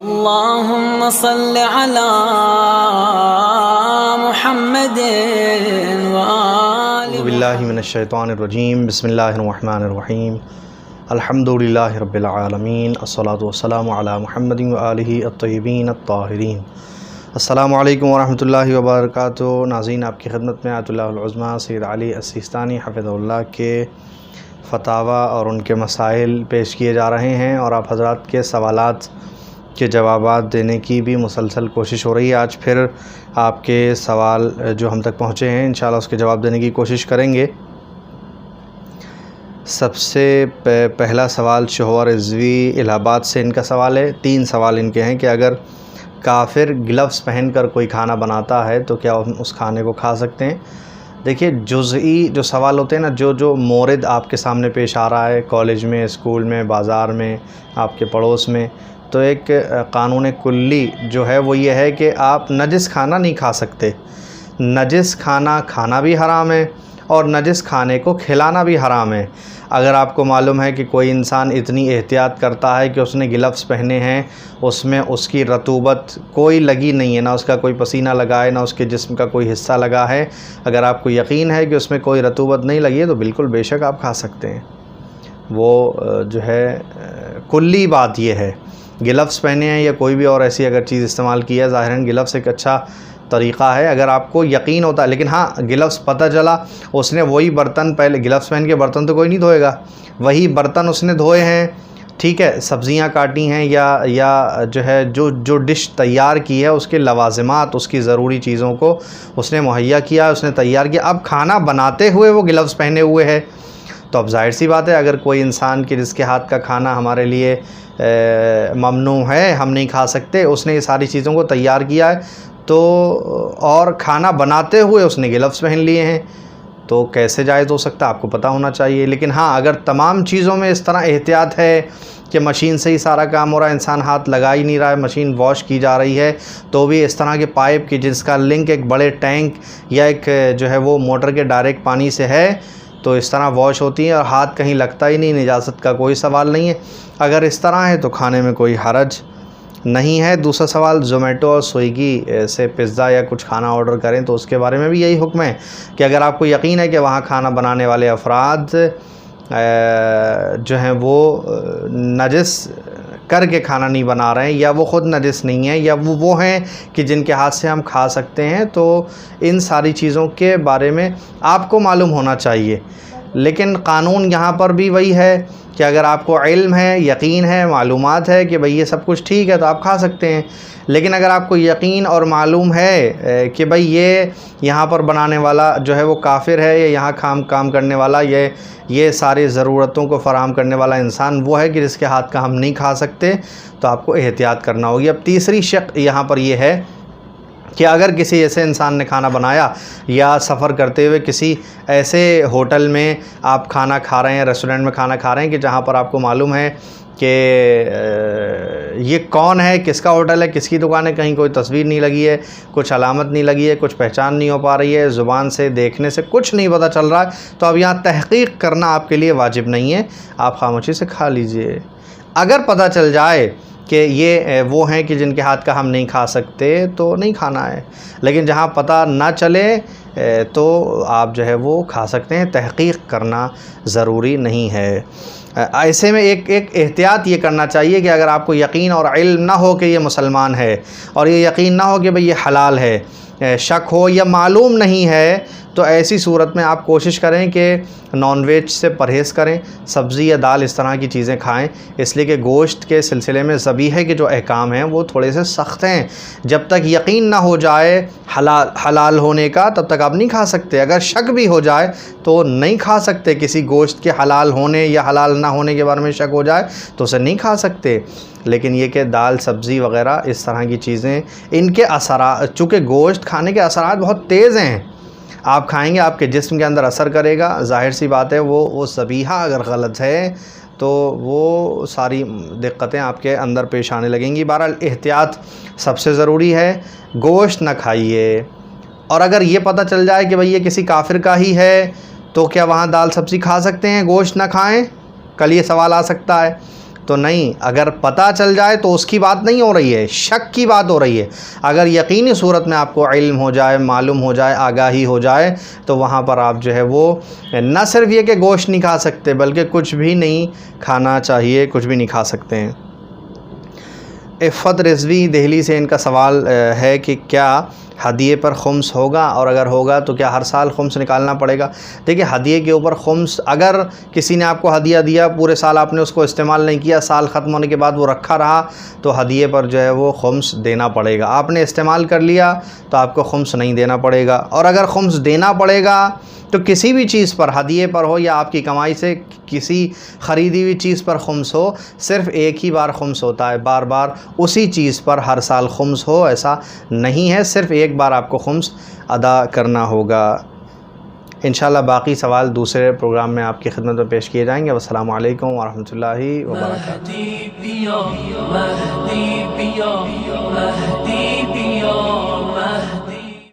अल्लाहुम्मा सल्लि अला मुहम्मदिन व आलि बिल्लाहि मिनश्शैतानिर रजीम बिस्मिल्लाहिर्रहमानिर रहीम अल्हम्दुलिल्लाहि रब्बिल आलमीन अस्सलातु वस्सलामु अला मुहम्मदिन व आलिहि अत्तय्यिबीन अत्ताहिरीन। अस्सलामु अलैकुम व रहमतुल्लाहि व बरकातुहू। नाज़रीन, आपकी खिदमत में आयतुल्लाहुल उज़्मा सैयद अली अस्सिस्तानी हफ़िज़हुल्लाह के फ़तावा और उनके मसाइल पेश किए जा रहे हैं और आप हज़रात के सवालात के जवाबात देने की भी मुसलसल कोशिश हो रही है। आज फिर आपके सवाल जो हम तक पहुँचे हैं इंशाअल्लाह उसके जवाब देने की कोशिश करेंगे। सबसे पहला सवाल शोहर रिज़वी इलाहाबाद से इनका सवाल है। 3 सवाल इनके हैं कि अगर काफिर ग्लव्स पहनकर कोई खाना बनाता है तो क्या हम उस खाने को खा सकते हैं। देखिए, जुज़ई जो सवाल होते हैं ना, जो मोरद आपके सामने पेश आ रहा है कॉलेज में, स्कूल में, बाज़ार में, आपके पड़ोस में, तो एक कानून कुल्ली जो है वो ये है कि आप नजिस खाना नहीं खा सकते। नजिस खाना खाना भी हराम है और नजिस खाने को खिलाना भी हराम है। अगर आपको मालूम है कि कोई इंसान इतनी एहतियात करता है कि उसने ग्लव्स पहने हैं, उसमें उसकी रतूबत कोई लगी नहीं है, ना उसका कोई पसीना लगा है, ना उसके जिस्म का कोई हिस्सा लगा है, अगर आपको यकीन है कि उसमें कोई रतूबत नहीं लगी है तो बिल्कुल बेशक आप खा सकते हैं। वो जो है कुल्ली बात ये है। ग्लव्स पहने हैं या कोई भी और ऐसी अगर चीज़ इस्तेमाल की है, ज़ाहिरन ग्लव्स एक अच्छा तरीक़ा है अगर आपको यकीन होता है। लेकिन हाँ, ग्लव्स पता चला उसने वही बर्तन, पहले ग्लव्स पहन के बर्तन तो कोई नहीं धोएगा, वही बर्तन उसने धोए हैं, ठीक है, सब्ज़ियाँ काटी हैं या जो है जो डिश तैयार की है उसके लवाज़िमात, उसकी ज़रूरी चीज़ों को उसने मुहैया किया, उसने तैयार किया। अब खाना बनाते हुए वो ग्लव्स पहने हुए है तो अब जाहिर सी बात है अगर कोई इंसान के जिसके हाथ का खाना हमारे लिए ममनू है, हम नहीं खा सकते, उसने ये सारी चीज़ों को तैयार किया है तो और खाना बनाते हुए उसने ग्लव्स पहन लिए हैं तो कैसे जायज़ हो सकता है, आपको पता होना चाहिए। लेकिन हाँ, अगर तमाम चीज़ों में इस तरह एहतियात है कि मशीन से ही सारा काम हो रहा है, इंसान हाथ लगा ही नहीं रहा है, मशीन वॉश की जा रही है, तो भी इस तरह के पाइप की जिसका लिंक एक बड़े टैंक या एक जो है वो मोटर के डायरेक्ट पानी से है, तो इस तरह वॉश होती है और हाथ कहीं लगता ही नहीं, निजासत का कोई सवाल नहीं है। अगर इस तरह है तो खाने में कोई हरज नहीं है। दूसरा सवाल, ज़ोमेटो और स्विगी से पिज़्ज़ा या कुछ खाना ऑर्डर करें तो उसके बारे में भी यही हुक्म है कि अगर आपको यकीन है कि वहाँ खाना बनाने वाले अफराद जो हैं वो नजिस करके खाना नहीं बना रहे हैं या वो ख़ुद नजिस नहीं है या वो हैं कि जिनके हाथ से हम खा सकते हैं, तो इन सारी चीज़ों के बारे में आपको मालूम होना चाहिए। लेकिन कानून यहाँ पर भी वही है कि अगर आपको इल्म है, यकीन है, मालूमात है कि भाई ये सब कुछ ठीक है तो आप खा सकते हैं। लेकिन अगर आपको यकीन और मालूम है कि भाई ये यहाँ पर बनाने वाला जो है वो काफिर है या यहाँ काम करने वाला ये सारी ज़रूरतों को फ़राहम करने वाला इंसान वो है कि जिसके हाथ का हम नहीं खा सकते, तो आपको एहतियात करना होगी। अब तीसरी शक यहाँ पर ये है कि अगर किसी ऐसे इंसान ने खाना बनाया या सफ़र करते हुए किसी ऐसे होटल में आप खाना खा रहे हैं, रेस्टोरेंट में खाना खा रहे हैं कि जहाँ पर आपको मालूम है कि ये कौन है, किसका होटल है, किसकी दुकान है, कहीं कोई तस्वीर नहीं लगी है, कुछ अलामत नहीं लगी है, कुछ पहचान नहीं हो पा रही है, ज़ुबान से देखने से कुछ नहीं पता चल रहा है, तो अब यहाँ तहक़ीक़ करना आपके लिए वाजिब नहीं है, आप खामोशी से खा लीजिए। अगर पता चल जाए कि ये वो हैं कि जिनके हाथ का हम नहीं खा सकते तो नहीं खाना है, लेकिन जहाँ पता ना चले तो आप जो है वो खा सकते हैं, तहक़ीक़ करना ज़रूरी नहीं है। ऐसे में एक एहतियात ये करना चाहिए कि अगर आपको यकीन और इल्म ना हो कि ये मुसलमान है और ये यकीन ना हो कि भाई ये हलाल है, शक हो या मालूम नहीं है, तो ऐसी सूरत में आप कोशिश करें कि नॉन वेज से परहेज़ करें, सब्ज़ी या दाल इस तरह की चीज़ें खाएं, इसलिए कि गोश्त के सिलसिले में ज़बीहे के जो अहकाम हैं वो थोड़े से सख्त हैं। जब तक यकीन ना हो जाए हलाल होने का तब तक आप नहीं खा सकते। अगर शक भी हो जाए तो नहीं खा सकते, किसी गोश्त के हलाल होने या हलाल ना होने के बारे में शक हो जाए तो उसे नहीं खा सकते। लेकिन ये कि दाल, सब्ज़ी वग़ैरह इस तरह की चीज़ें, इनके असरात, चूँकि गोश्त खाने के असरात बहुत तेज़ हैं, आप खाएंगे आपके जिस्म के अंदर असर करेगा, ज़ाहिर सी बात है वो ज़बीहा अगर गलत है तो वो सारी दिक्कतें आपके अंदर पेश आने लगेंगी। बहरहाल एहतियात सबसे ज़रूरी है, गोश्त न खाइए। और अगर ये पता चल जाए कि भाई ये किसी काफिर का ही है तो क्या वहाँ दाल सब्ज़ी खा सकते हैं, गोश्त ना खाएं? कल ये सवाल आ सकता है। तो तो नहीं, अगर पता चल जाए तो उसकी बात नहीं हो रही है, शक की बात हो रही है। अगर यकीनी सूरत में आपको इल्म हो जाए, मालूम हो जाए, आगाही हो जाए, तो वहाँ पर आप जो है वो न सिर्फ ये कि गोश्त नहीं खा सकते बल्कि कुछ भी नहीं खाना चाहिए, कुछ भी नहीं खा सकते हैं। इफ़त रिजवी दिल्ली से इनका सवाल है कि क्या हदिये पर खुम्स होगा, और अगर होगा तो क्या हर साल खुम्स निकालना पड़ेगा। देखिए, हदिये के ऊपर खुम्स, अगर किसी ने आपको हदिया दिया, पूरे साल आपने उसको इस्तेमाल नहीं किया, साल ख़त्म होने के बाद वो रखा रहा, तो हदिये पर जो है वो खुम्स देना पड़ेगा। आपने इस्तेमाल कर लिया तो आपको खुम्स नहीं देना पड़ेगा। और अगर खुम्स देना पड़ेगा तो किसी भी चीज़ पर, हदिये पर हो या आपकी कमाई से किसी ख़रीदी हुई चीज़ पर खुम्स हो, सिर्फ़ एक ही बार खुम्स होता है, बार बार उसी चीज़ पर हर साल खुम्स हो ऐसा नहीं है, सिर्फ़ एक बार आपको खुम्स अदा करना होगा। इंशाल्लाह बाकी सवाल दूसरे प्रोग्राम में आपकी खिदमत में पेश किए जाएंगे। अस्सलामु अलैकुम व रहमतुल्लाहि व बरकातहू।